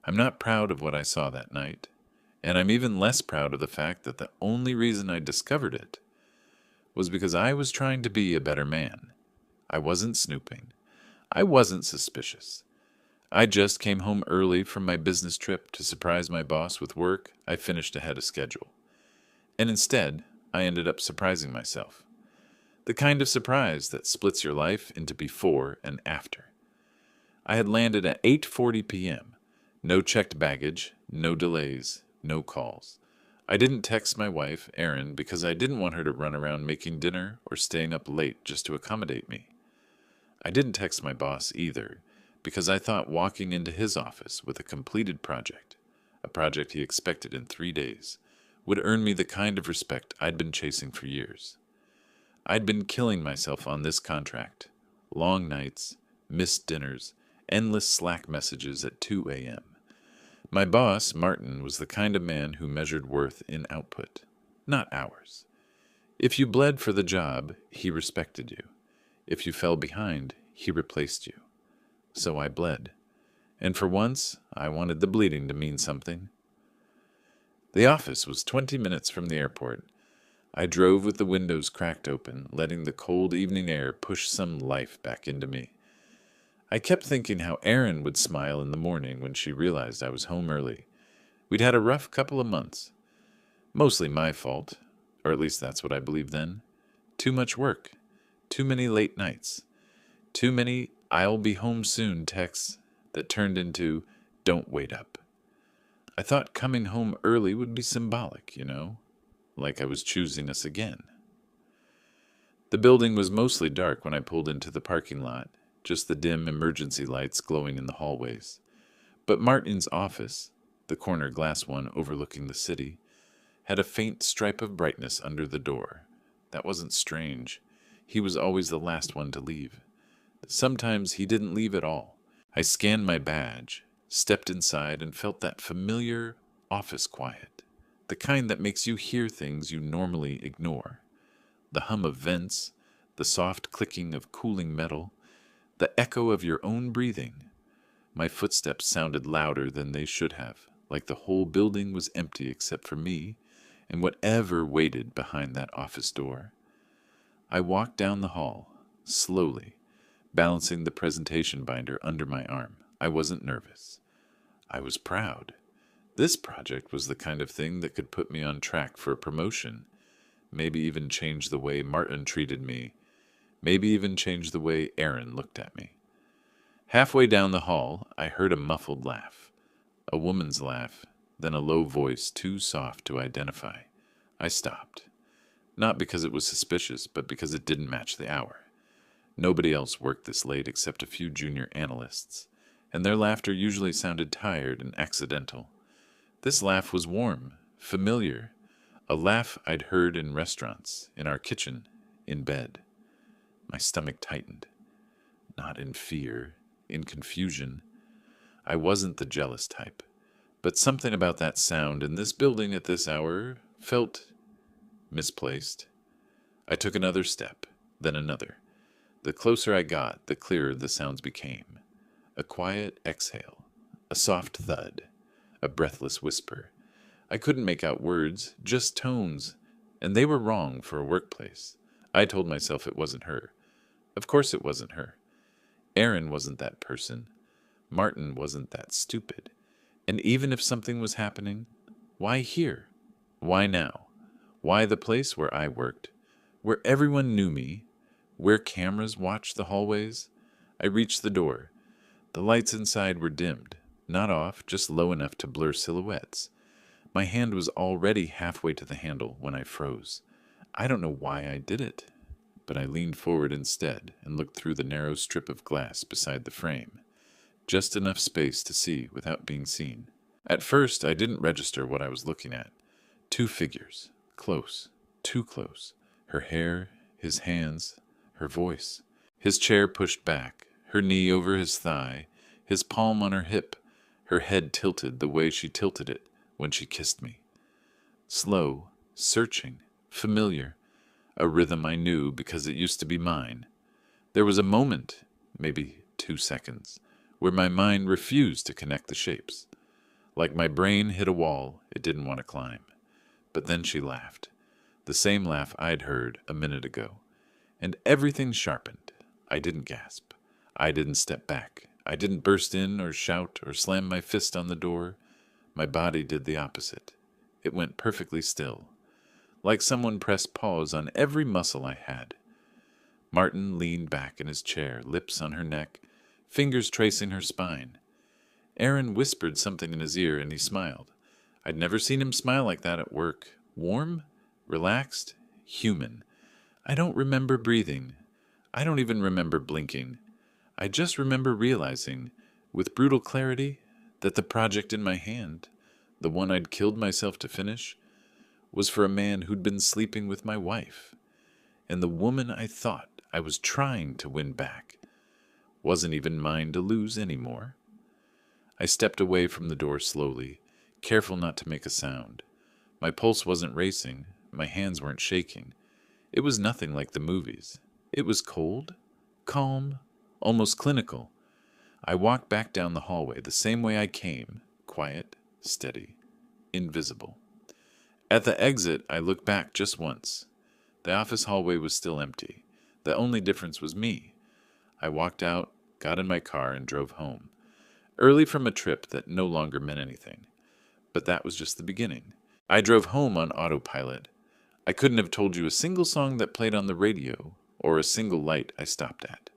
I'm not proud of what I saw that night, and I'm even less proud of the fact that the only reason I discovered it was because I was trying to be a better man. I wasn't snooping. I wasn't suspicious. I just came home early from my business trip to surprise my boss with work I finished ahead of schedule. And instead, I ended up surprising myself. The kind of surprise that splits your life into before and after. I had landed at 8:40 p.m. No checked baggage, no delays, no calls. I didn't text my wife, Erin, because I didn't want her to run around making dinner or staying up late just to accommodate me. I didn't text my boss either, because I thought walking into his office with a completed project, a project he expected in 3 days, would earn me the kind of respect I'd been chasing for years. I'd been killing myself on this contract. Long nights, missed dinners, endless Slack messages at 2 a.m. My boss, Martin, was the kind of man who measured worth in output, not hours. If you bled for the job, he respected you. If you fell behind, he replaced you. So I bled. And for once, I wanted the bleeding to mean something. The office was 20 minutes from the airport. I drove with the windows cracked open, letting the cold evening air push some life back into me. I kept thinking how Erin would smile in the morning when she realized I was home early. We'd had a rough couple of months. Mostly my fault, or at least that's what I believed then. Too much work. Too many late nights. Too many "I'll be home soon" texts that turned into "don't wait up." I thought coming home early would be symbolic, like I was choosing us again. The building was mostly dark when I pulled into the parking lot, just the dim emergency lights glowing in the hallways. But Martin's office, the corner glass one overlooking the city, had a faint stripe of brightness under the door. That wasn't strange. He was always the last one to leave. Sometimes he didn't leave at all. I scanned my badge, stepped inside, and felt that familiar office quiet, the kind that makes you hear things you normally ignore. The hum of vents, the soft clicking of cooling metal, the echo of your own breathing. My footsteps sounded louder than they should have, like the whole building was empty except for me and whatever waited behind that office door. I walked down the hall, slowly, balancing the presentation binder under my arm. I wasn't nervous. I was proud. This project was the kind of thing that could put me on track for a promotion, maybe even change the way Martin treated me, maybe even change the way Erin looked at me. Halfway down the hall, I heard a muffled laugh. A woman's laugh, then a low voice too soft to identify. I stopped. Not because it was suspicious, but because it didn't match the hour. Nobody else worked this late except a few junior analysts, and their laughter usually sounded tired and accidental. This laugh was warm, familiar, a laugh I'd heard in restaurants, in our kitchen, in bed. My stomach tightened. Not in fear, in confusion. I wasn't the jealous type, but something about that sound in this building at this hour felt misplaced. I took another step, then another. The closer I got, the clearer the sounds became. A quiet exhale, a soft thud, a breathless whisper. I couldn't make out words, just tones, and they were wrong for a workplace. I told myself it wasn't her. Of course it wasn't her. Erin wasn't that person. Martin wasn't that stupid. And even if something was happening, why here? Why now? Why the place where I worked? Where everyone knew me? Where cameras watched the hallways? I reached the door. The lights inside were dimmed, not off, just low enough to blur silhouettes. My hand was already halfway to the handle when I froze. I don't know why I did it, but I leaned forward instead and looked through the narrow strip of glass beside the frame. Just enough space to see without being seen. At first, I didn't register what I was looking at. Two figures, close, too close. Her hair, his hands, her voice. His chair pushed back, her knee over his thigh, his palm on her hip, her head tilted the way she tilted it when she kissed me. Slow, searching, familiar, a rhythm I knew because it used to be mine. There was a moment, maybe 2 seconds, where my mind refused to connect the shapes. Like my brain hit a wall it didn't want to climb. But then she laughed, the same laugh I'd heard a minute ago, and everything sharpened. I didn't gasp. I didn't step back. I didn't burst in or shout or slam my fist on the door. My body did the opposite. It went perfectly still, like someone pressed pause on every muscle I had. Martin leaned back in his chair, lips on her neck, fingers tracing her spine. Aaron whispered something in his ear, and he smiled. I'd never seen him smile like that at work. Warm, relaxed, human. I don't remember breathing. I don't even remember blinking. I just remember realizing, with brutal clarity, that the project in my hand, the one I'd killed myself to finish, was for a man who'd been sleeping with my wife. And the woman I thought I was trying to win back wasn't even mine to lose anymore. I stepped away from the door slowly, careful not to make a sound. My pulse wasn't racing, my hands weren't shaking. It was nothing like the movies. It was cold, calm, almost clinical. I walked back down the hallway the same way I came, quiet, steady, invisible. At the exit, I looked back just once. The office hallway was still empty. The only difference was me. I walked out, got in my car, and drove home. Early from a trip that no longer meant anything. But that was just the beginning. I drove home on autopilot. I couldn't have told you a single song that played on the radio, or a single light I stopped at.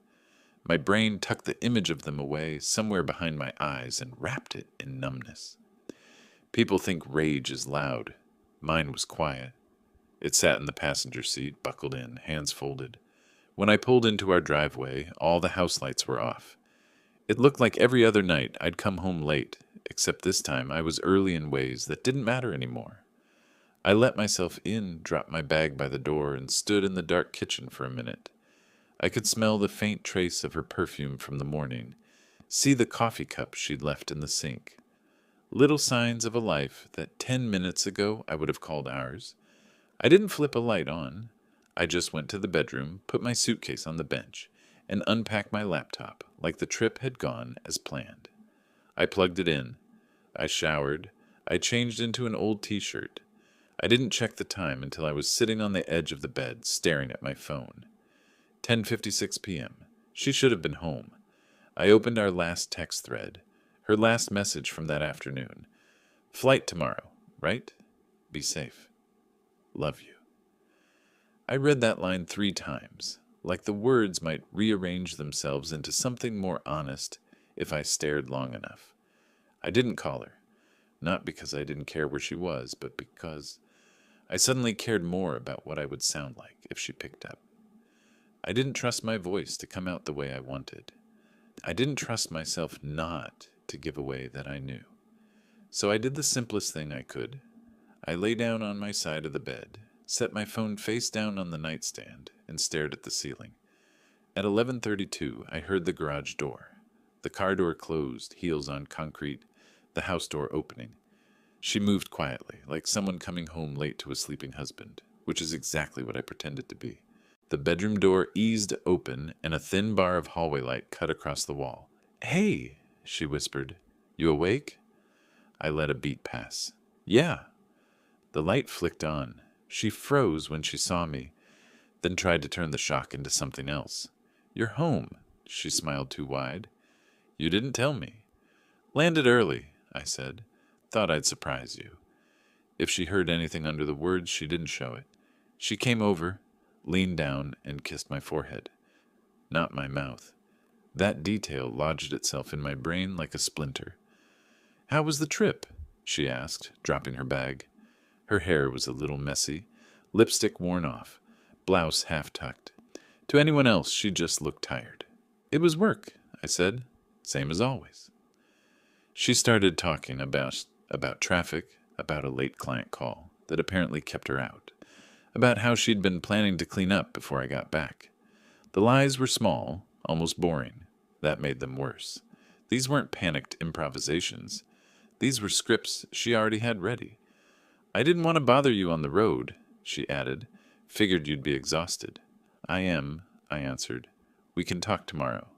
My brain tucked the image of them away somewhere behind my eyes and wrapped it in numbness. People think rage is loud. Mine was quiet. It sat in the passenger seat, buckled in, hands folded. When I pulled into our driveway, all the house lights were off. It looked like every other night I'd come home late, except this time I was early in ways that didn't matter anymore. I let myself in, dropped my bag by the door, and stood in the dark kitchen for a minute. I could smell the faint trace of her perfume from the morning, see the coffee cup she'd left in the sink. Little signs of a life that 10 minutes ago I would have called ours. I didn't flip a light on. I just went to the bedroom, put my suitcase on the bench, and unpacked my laptop like the trip had gone as planned. I plugged it in. I showered. I changed into an old t-shirt. I didn't check the time until I was sitting on the edge of the bed staring at my phone. 10:56 p.m. She should have been home. I opened our last text thread. Her last message from that afternoon. Flight tomorrow, right? Be safe. Love you. I read that line 3 times, like the words might rearrange themselves into something more honest if I stared long enough. I didn't call her, not because I didn't care where she was, but because I suddenly cared more about what I would sound like if she picked up. I didn't trust my voice to come out the way I wanted. I didn't trust myself not to give away that I knew. So I did the simplest thing I could. I lay down on my side of the bed, set my phone face down on the nightstand, and stared at the ceiling. At 11:32, I heard the garage door. The car door closed, heels on concrete, the house door opening. She moved quietly, like someone coming home late to a sleeping husband, which is exactly what I pretended to be. The bedroom door eased open, and a thin bar of hallway light cut across the wall. "Hey," she whispered. "You awake?" I let a beat pass. "Yeah." The light flicked on. She froze when she saw me, then tried to turn the shock into something else. "You're home," she smiled too wide. "You didn't tell me." "Landed early," I said. "Thought I'd surprise you." If she heard anything under the words, she didn't show it. She came over, leaned down, and kissed my forehead. Not my mouth. That detail lodged itself in my brain like a splinter. "How was the trip?" she asked, dropping her bag. Her hair was a little messy, lipstick worn off, blouse half-tucked. To anyone else, she just looked tired. "It was work," I said. "Same as always." She started talking about traffic, about a late client call that apparently kept her out, about how she'd been planning to clean up before I got back. The lies were small, almost boring. That made them worse. These weren't panicked improvisations. These were scripts she already had ready. "I didn't want to bother you on the road," she added. "Figured you'd be exhausted." "I am," I answered. "We can talk tomorrow."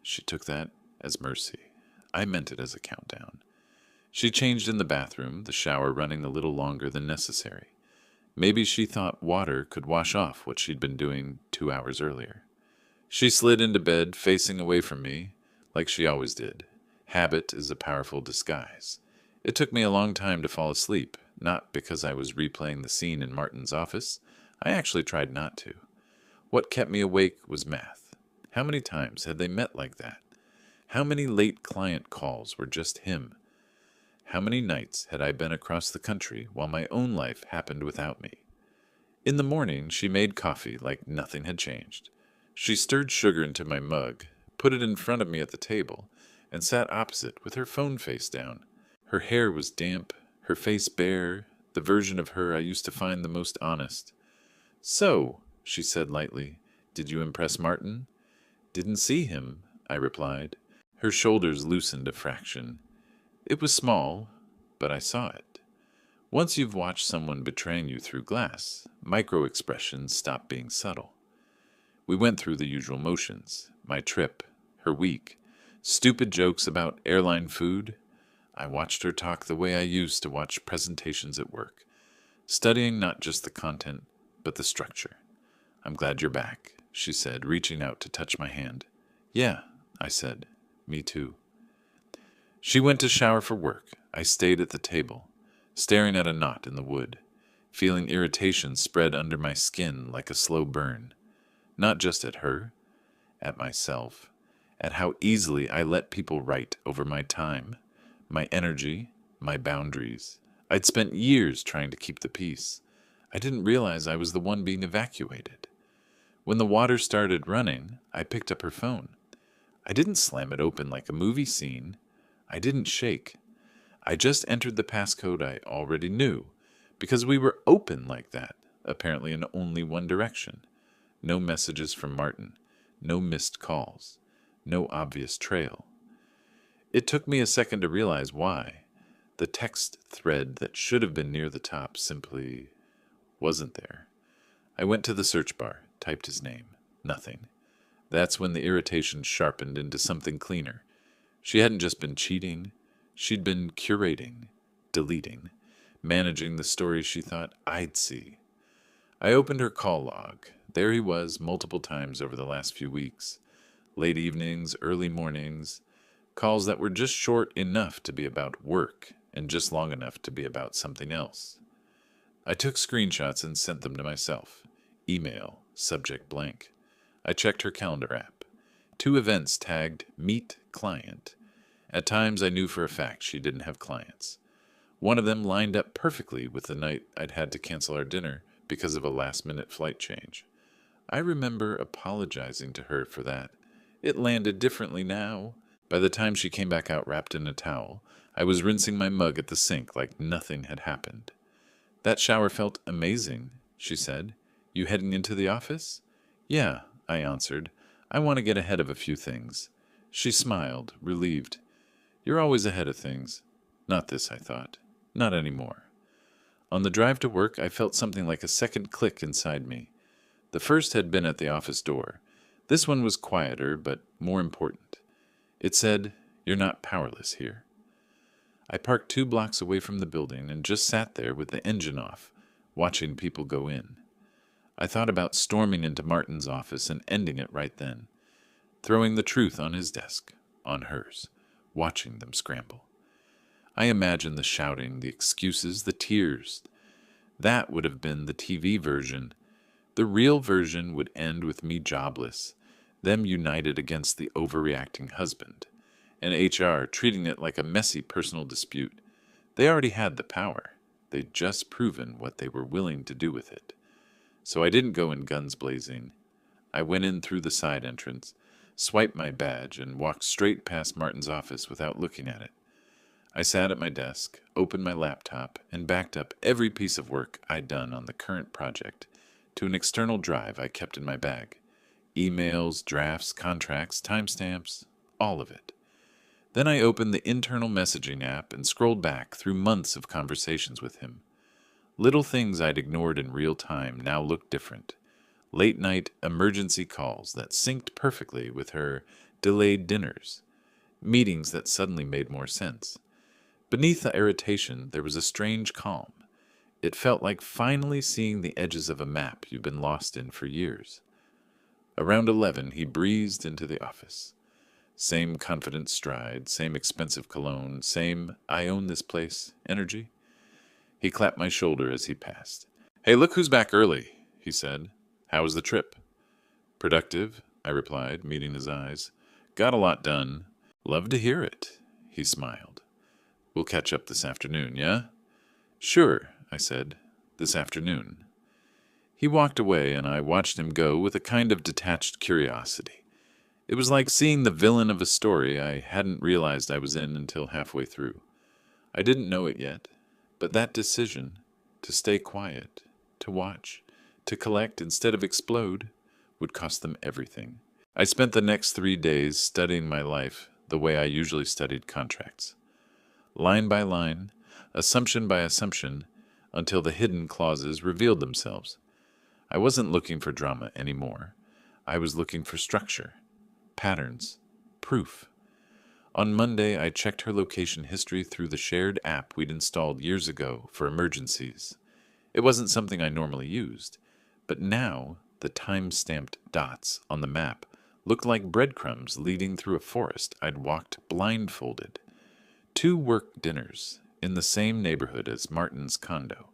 She took that as mercy. I meant it as a countdown. She changed in the bathroom, the shower running a little longer than necessary. Maybe she thought water could wash off what she'd been doing 2 hours earlier. She slid into bed, facing away from me, like she always did. Habit is a powerful disguise. It took me a long time to fall asleep, not because I was replaying the scene in Martin's office. I actually tried not to. What kept me awake was math. How many times had they met like that? How many late client calls were just him? How many nights had I been across the country while my own life happened without me? In the morning, she made coffee like nothing had changed. She stirred sugar into my mug, put it in front of me at the table, and sat opposite with her phone face down. Her hair was damp, her face bare, the version of her I used to find the most honest. "So," she said lightly, "did you impress Martin?" "Didn't see him," I replied. Her shoulders loosened a fraction. It was small, but I saw it. Once you've watched someone betraying you through glass, micro-expressions stop being subtle. We went through the usual motions. My trip, her week, stupid jokes about airline food. I watched her talk the way I used to watch presentations at work, studying not just the content, but the structure. "I'm glad you're back," she said, reaching out to touch my hand. "Yeah," I said. "Me too." She went to shower for work. I stayed at the table, staring at a knot in the wood, feeling irritation spread under my skin like a slow burn. Not just at her, at myself, at how easily I let people write over my time, my energy, my boundaries. I'd spent years trying to keep the peace. I didn't realize I was the one being evacuated. When the water started running, I picked up her phone. I didn't slam it open like a movie scene. I didn't shake. I just entered the passcode I already knew, because we were open like that, apparently in only one direction. No messages from Martin, no missed calls, no obvious trail. It took me a second to realize why. The text thread that should have been near the top simply wasn't there. I went to the search bar, typed his name. Nothing. That's when the irritation sharpened into something cleaner. She hadn't just been cheating, she'd been curating, deleting, managing the stories she thought I'd see. I opened her call log. There he was multiple times over the last few weeks. Late evenings, early mornings, calls that were just short enough to be about work and just long enough to be about something else. I took screenshots and sent them to myself. Email, subject blank. I checked her calendar app. 2 events tagged Meet Client. At times I knew for a fact she didn't have clients. One of them lined up perfectly with the night I'd had to cancel our dinner because of a last-minute flight change. I remember apologizing to her for that. It landed differently now. By the time she came back out wrapped in a towel, I was rinsing my mug at the sink like nothing had happened. "That shower felt amazing," she said. "You heading into the office?" "Yeah," I answered. "I want to get ahead of a few things." She smiled, relieved. "You're always ahead of things." Not this, I thought. Not anymore. On the drive to work, I felt something like a second click inside me. The first had been at the office door. This one was quieter, but more important. It said, "You're not powerless here." I parked 2 blocks away from the building and just sat there with the engine off, watching people go in. I thought about storming into Martin's office and ending it right then, throwing the truth on his desk, on hers, watching them scramble. I imagined the shouting, the excuses, the tears. That would have been the TV version. The real version would end with me jobless, them united against the overreacting husband, and HR treating it like a messy personal dispute. They already had the power. They'd just proven what they were willing to do with it. So I didn't go in guns blazing. I went in through the side entrance, swiped my badge, and walked straight past Martin's office without looking at it. I sat at my desk, opened my laptop, and backed up every piece of work I'd done on the current project to an external drive I kept in my bag. Emails, drafts, contracts, timestamps, all of it. Then I opened the internal messaging app and scrolled back through months of conversations with him. Little things I'd ignored in real time now looked different. Late-night emergency calls that synced perfectly with her delayed dinners. Meetings that suddenly made more sense. Beneath the irritation, there was a strange calm. It felt like finally seeing the edges of a map you've been lost in for years. Around 11, he breezed into the office. Same confident stride, same expensive cologne, same "I own this place" energy. He clapped my shoulder as he passed. "Hey, look who's back early," he said. "How was the trip?" "Productive," I replied, meeting his eyes. "Got a lot done." "Love to hear it," he smiled. "We'll catch up this afternoon, yeah?" "Sure," I said. "This afternoon." He walked away, and I watched him go with a kind of detached curiosity. It was like seeing the villain of a story I hadn't realized I was in until halfway through. I didn't know it yet, but that decision, to stay quiet, to watch, to collect instead of explode, would cost them everything. I spent the next 3 days studying my life the way I usually studied contracts. Line by line, assumption by assumption, until the hidden clauses revealed themselves. I wasn't looking for drama anymore. I was looking for structure, patterns, proof. On Monday, I checked her location history through the shared app we'd installed years ago for emergencies. It wasn't something I normally used, but now the time-stamped dots on the map looked like breadcrumbs leading through a forest I'd walked blindfolded. 2 work dinners in the same neighborhood as Martin's condo.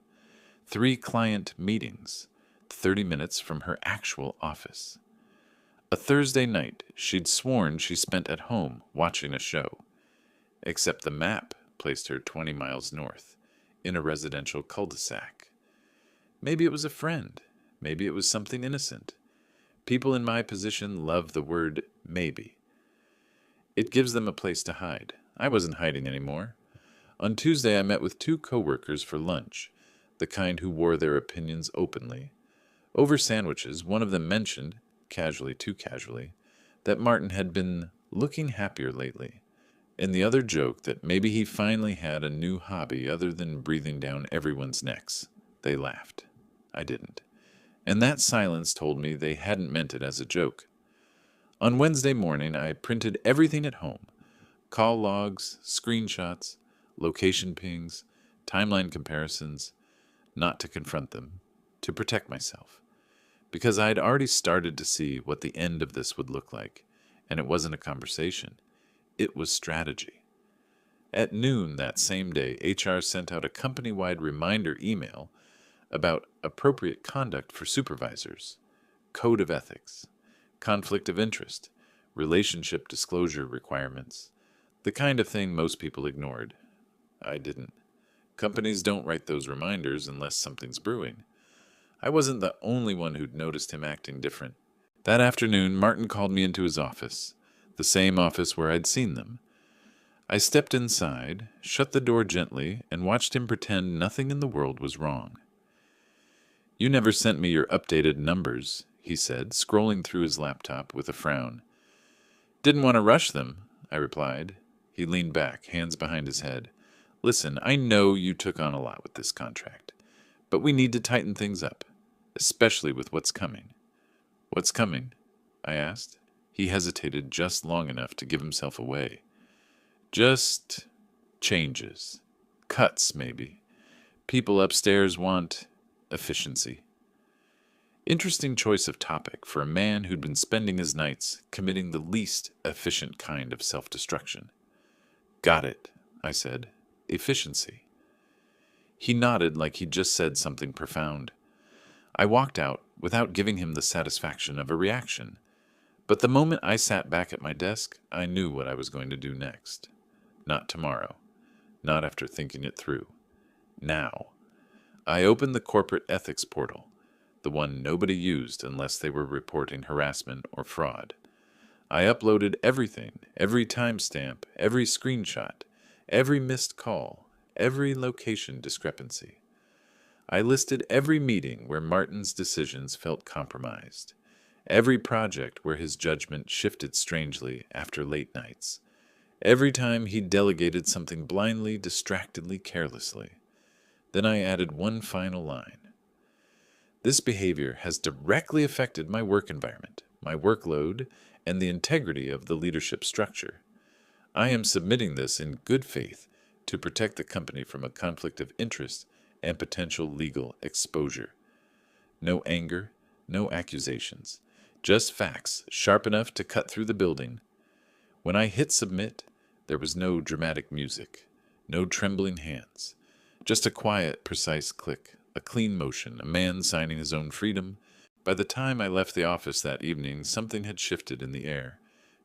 3 client meetings, 30 minutes from her actual office. A Thursday night she'd sworn she spent at home watching a show, except the map placed her 20 miles north, in a residential cul-de-sac. Maybe it was a friend. Maybe it was something innocent. People in my position love the word maybe. It gives them a place to hide. I wasn't hiding anymore. On Tuesday, I met with 2 coworkers for lunch, the kind who wore their opinions openly. Over sandwiches, one of them mentioned, casually, too casually, that Martin had been looking happier lately, and the other joked that maybe he finally had a new hobby other than breathing down everyone's necks. They laughed. I didn't. And that silence told me they hadn't meant it as a joke. On Wednesday morning, I printed everything at home: call logs, screenshots, location pings, timeline comparisons, not to confront them, to protect myself. Because I had already started to see what the end of this would look like, and it wasn't a conversation. It was strategy. At noon that same day, HR sent out a company-wide reminder email about appropriate conduct for supervisors, code of ethics, conflict of interest, relationship disclosure requirements, the kind of thing most people ignored. I didn't. Companies don't write those reminders unless something's brewing. I wasn't the only one who'd noticed him acting different. That afternoon, Martin called me into his office, the same office where I'd seen them. I stepped inside, shut the door gently, and watched him pretend nothing in the world was wrong. "You never sent me your updated numbers," he said, scrolling through his laptop with a frown. "Didn't want to rush them," I replied. He leaned back, hands behind his head. "Listen, I know you took on a lot with this contract, but we need to tighten things up, especially with what's coming." "What's coming?" I asked. He hesitated just long enough to give himself away. "Just changes. Cuts, maybe. People upstairs want efficiency." Interesting choice of topic for a man who'd been spending his nights committing the least efficient kind of self-destruction. "Got it," I said. "Efficiency." He nodded like he'd just said something profound. I walked out without giving him the satisfaction of a reaction. But the moment I sat back at my desk, I knew what I was going to do next. Not tomorrow. Not after thinking it through. Now. I opened the corporate ethics portal, the one nobody used unless they were reporting harassment or fraud. I uploaded everything, every timestamp, every screenshot, every missed call, every location discrepancy. I listed every meeting where Martin's decisions felt compromised, every project where his judgment shifted strangely after late nights, every time he delegated something blindly, distractedly, carelessly. Then I added one final line. "This behavior has directly affected my work environment, my workload, and the integrity of the leadership structure. I am submitting this in good faith, to protect the company from a conflict of interest and potential legal exposure. No anger, no accusations, just facts sharp enough to cut through the building. When I hit submit, there was no dramatic music, no trembling hands, just a quiet, precise click, a clean motion, a man signing his own freedom. By the time I left the office that evening, something had shifted in the air.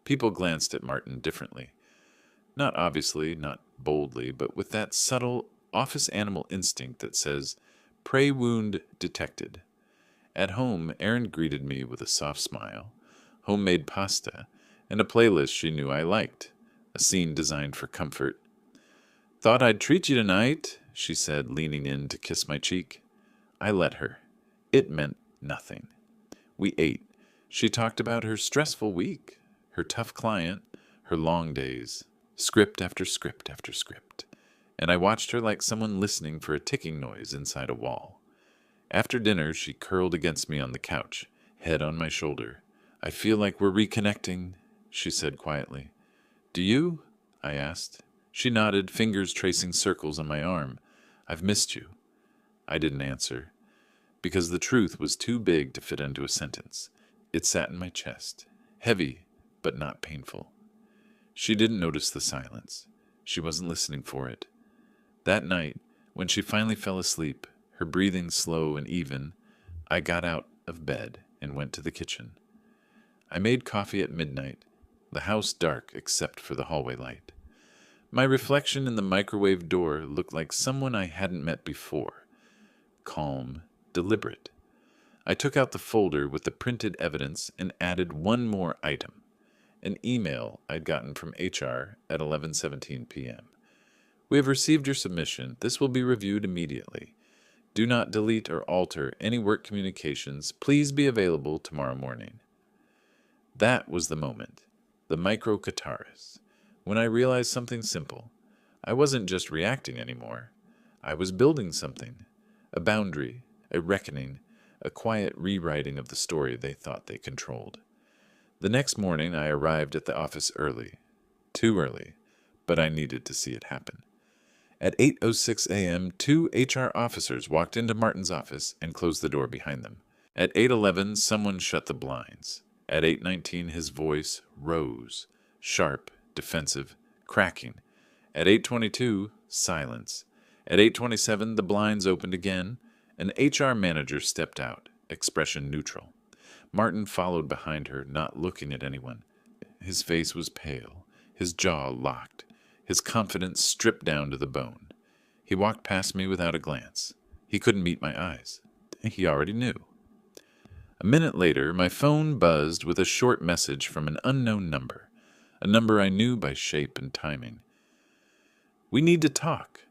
People glanced at Martin differently. Not obviously, not boldly, but with that subtle office animal instinct that says, "Prey wound detected." At home, Erin greeted me with a soft smile, homemade pasta, and a playlist she knew I liked, a scene designed for comfort. "Thought I'd treat you tonight," she said, leaning in to kiss my cheek. I let her. It meant nothing. We ate. She talked about her stressful week, her tough client, her long days, script after script after script, and I watched her like someone listening for a ticking noise inside a wall. After dinner, she curled against me on the couch, head on my shoulder. "I feel like we're reconnecting," she said quietly. "Do you?" I asked. She nodded, fingers tracing circles on my arm. "I've missed you." I didn't answer, because the truth was too big to fit into a sentence. It sat in my chest, heavy but not painful. She didn't notice the silence. She wasn't listening for it. That night, when she finally fell asleep, her breathing slow and even, I got out of bed and went to the kitchen. I made coffee at midnight, the house dark except for the hallway light. My reflection in the microwave door looked like someone I hadn't met before. Calm, deliberate. I took out the folder with the printed evidence and added one more item. An email I'd gotten from HR at 11:17 p.m. "We have received your submission. This will be reviewed immediately. Do not delete or alter any work communications. Please be available tomorrow morning." That was the moment, the micro-catharsis, when I realized something simple. I wasn't just reacting anymore. I was building something, a boundary, a reckoning, a quiet rewriting of the story they thought they controlled. The next morning, I arrived at the office early. Too early, but I needed to see it happen. At 8:06 a.m., 2 HR officers walked into Martin's office and closed the door behind them. At 8:11, someone shut the blinds. At 8:19, his voice rose, sharp, defensive, cracking. At 8:22, silence. At 8:27, the blinds opened again. An HR manager stepped out, expression neutral. Martin followed behind her, not looking at anyone. His face was pale, his jaw locked, his confidence stripped down to the bone. He walked past me without a glance. He couldn't meet my eyes. He already knew. A minute later, my phone buzzed with a short message from an unknown number, a number I knew by shape and timing. "We need to talk."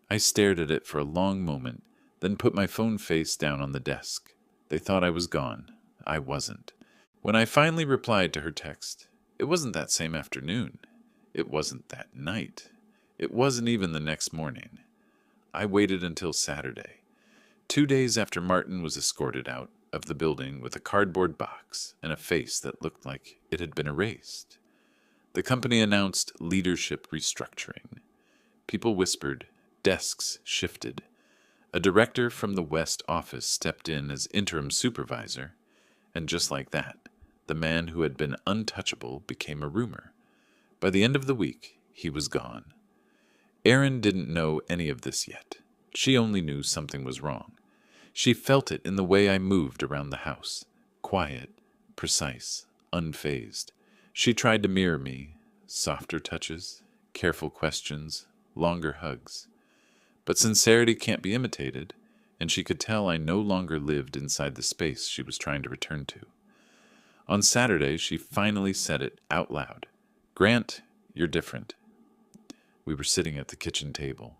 I stared at it for a long moment, then put my phone face down on the desk. They thought I was gone. I wasn't. When I finally replied to her text, it wasn't that same afternoon. It wasn't that night. It wasn't even the next morning. I waited until Saturday, 2 days after Martin was escorted out of the building with a cardboard box and a face that looked like it had been erased. The company announced leadership restructuring. People whispered, desks shifted. A director from the West office stepped in as interim supervisor, and just like that, the man who had been untouchable became a rumor. By the end of the week, he was gone. Erin didn't know any of this yet. She only knew something was wrong. She felt it in the way I moved around the house, quiet, precise, unfazed. She tried to mirror me, softer touches, careful questions, longer hugs. But sincerity can't be imitated, and she could tell I no longer lived inside the space she was trying to return to. On Saturday, she finally said it out loud. "Grant, you're different." We were sitting at the kitchen table.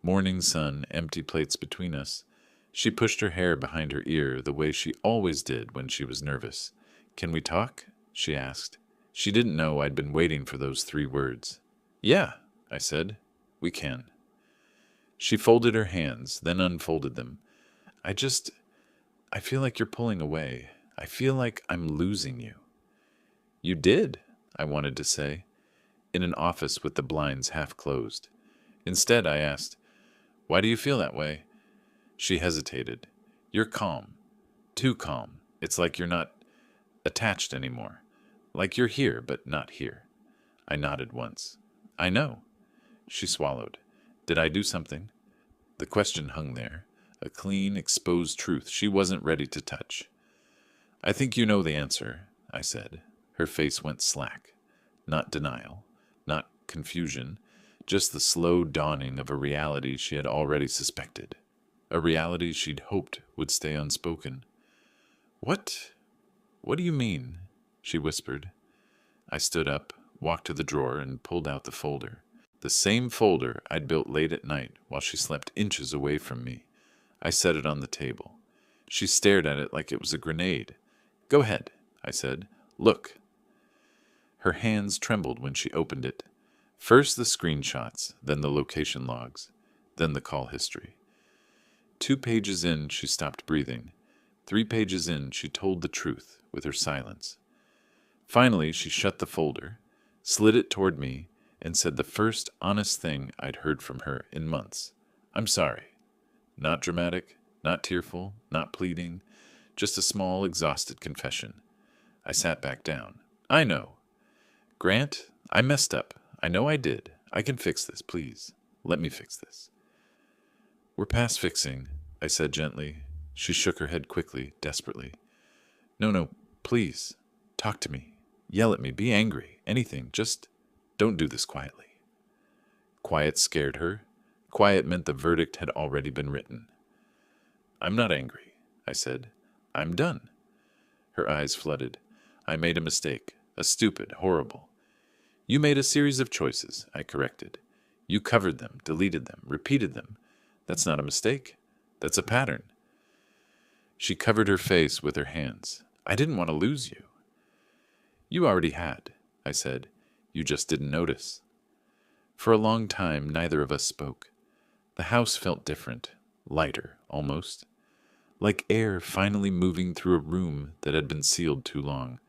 Morning sun, empty plates between us. She pushed her hair behind her ear the way she always did when she was nervous. "Can we talk?" she asked. She didn't know I'd been waiting for those 3 words. "Yeah," I said. "We can." She folded her hands, then unfolded them. I feel like you're pulling away. I feel like I'm losing you." "You did," I wanted to say, in an office with the blinds half closed. Instead, I asked, "Why do you feel that way?" She hesitated. "You're calm. Too calm. It's like you're not attached anymore. Like you're here, but not here." I nodded once. "I know." She swallowed. "Did I do something?" The question hung there, a clean, exposed truth she wasn't ready to touch. "I think you know the answer," I said. Her face went slack. Not denial, not confusion, just the slow dawning of a reality she had already suspected. A reality she'd hoped would stay unspoken. "What? What do you mean?" she whispered. I stood up, walked to the drawer, and pulled out the folder. The same folder I'd built late at night while she slept inches away from me. I set it on the table. She stared at it like it was a grenade. "Go ahead," I said. "Look." Her hands trembled when she opened it. First the screenshots, then the location logs, then the call history. 2 pages in, she stopped breathing. 3 pages in, she told the truth with her silence. Finally, she shut the folder, slid it toward me, and said the first honest thing I'd heard from her in months. "I'm sorry." Not dramatic, not tearful, not pleading, just a small, exhausted confession. I sat back down. "I know. Grant, I messed up. I know I did. I can fix this, please. Let me fix this." "We're past fixing," I said gently. She shook her head quickly, desperately. No, please. Talk to me. Yell at me. Be angry. Anything. Just don't do this quietly." Quiet scared her. Quiet meant the verdict had already been written. "I'm not angry," I said. "I'm done." Her eyes flooded. "I made a mistake. A stupid, horrible." "You made a series of choices," I corrected. "You covered them, deleted them, repeated them. That's not a mistake. That's a pattern." She covered her face with her hands. "I didn't want to lose you." "You already had," I said. "You just didn't notice." For a long time, neither of us spoke. The house felt different, lighter, almost. Like air finally moving through a room that had been sealed too long.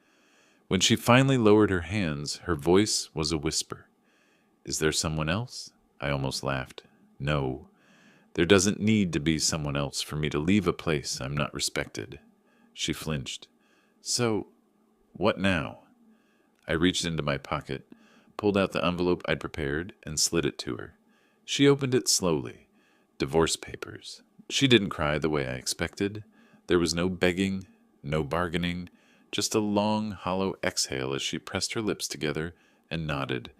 When she finally lowered her hands, her voice was a whisper. "Is there someone else?" I almost laughed. "No. There doesn't need to be someone else for me to leave a place I'm not respected." She flinched. "So, what now?" I reached into my pocket, pulled out the envelope I'd prepared, and slid it to her. She opened it slowly. Divorce papers. She didn't cry the way I expected. There was no begging, no bargaining, just a long, hollow exhale as she pressed her lips together and nodded,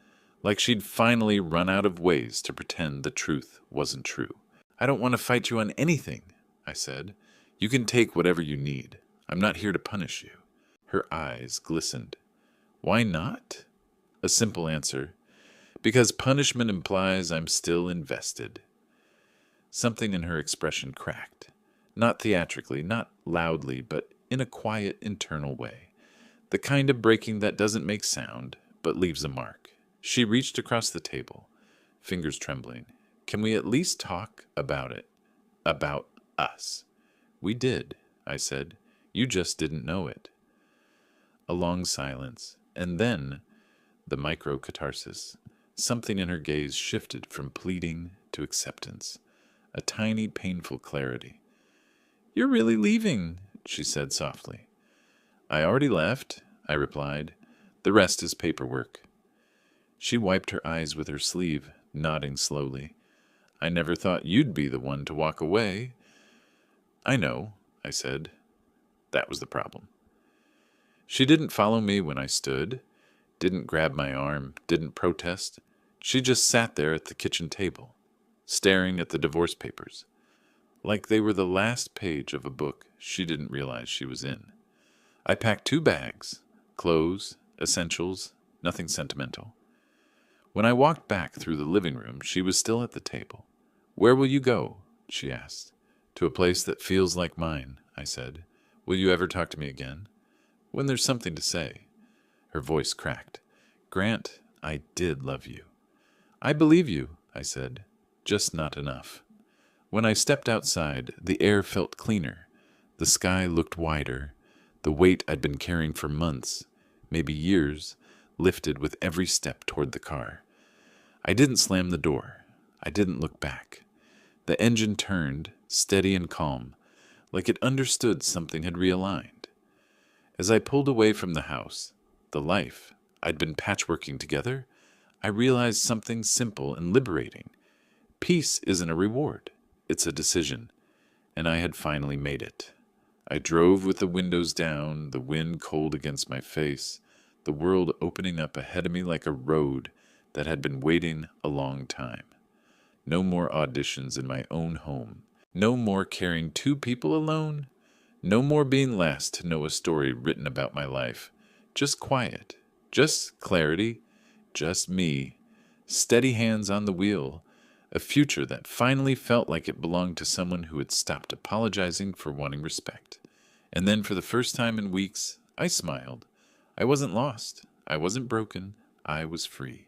like she'd finally run out of ways to pretend the truth wasn't true. "I don't want to fight you on anything," I said. "You can take whatever you need. I'm not here to punish you." Her eyes glistened. "Why not?" A simple answer. "Because punishment implies I'm still invested." Something in her expression cracked. Not theatrically, not loudly, but in a quiet, internal way. The kind of breaking that doesn't make sound, but leaves a mark. She reached across the table, fingers trembling. "Can we at least talk about it? About us?" "We did," I said. "You just didn't know it." A long silence, and then the micro-catharsis. Something in her gaze shifted from pleading to acceptance. A tiny, painful clarity. "You're really leaving," she said softly. "I already left," I replied. "The rest is paperwork." She wiped her eyes with her sleeve, nodding slowly. "I never thought you'd be the one to walk away." "I know," I said. That was the problem. She didn't follow me when I stood, didn't grab my arm, didn't protest. She just sat there at the kitchen table, staring at the divorce papers, like they were the last page of a book she didn't realize she was in. I packed 2 bags, clothes, essentials, nothing sentimental. When I walked back through the living room, she was still at the table. "Where will you go?" she asked. "To a place that feels like mine," I said. "Will you ever talk to me again?" "When there's something to say." Her voice cracked. "Grant, I did love you." "I believe you," I said. "Just not enough." When I stepped outside, the air felt cleaner. The sky looked wider. The weight I'd been carrying for months, maybe years, lifted with every step toward the car. I didn't slam the door. I didn't look back. The engine turned, steady and calm, like it understood something had realigned. As I pulled away from the house, the life I'd been patchworking together, I realized something simple and liberating. Peace isn't a reward, it's a decision, and I had finally made it. I drove with the windows down, the wind cold against my face, the world opening up ahead of me like a road that had been waiting a long time. No more auditions in my own home. No more carrying two people alone. No more being last to know a story written about my life. Just quiet. Just clarity. Just me. Steady hands on the wheel. A future that finally felt like it belonged to someone who had stopped apologizing for wanting respect. And then for the first time in weeks, I smiled. I wasn't lost. I wasn't broken. I was free.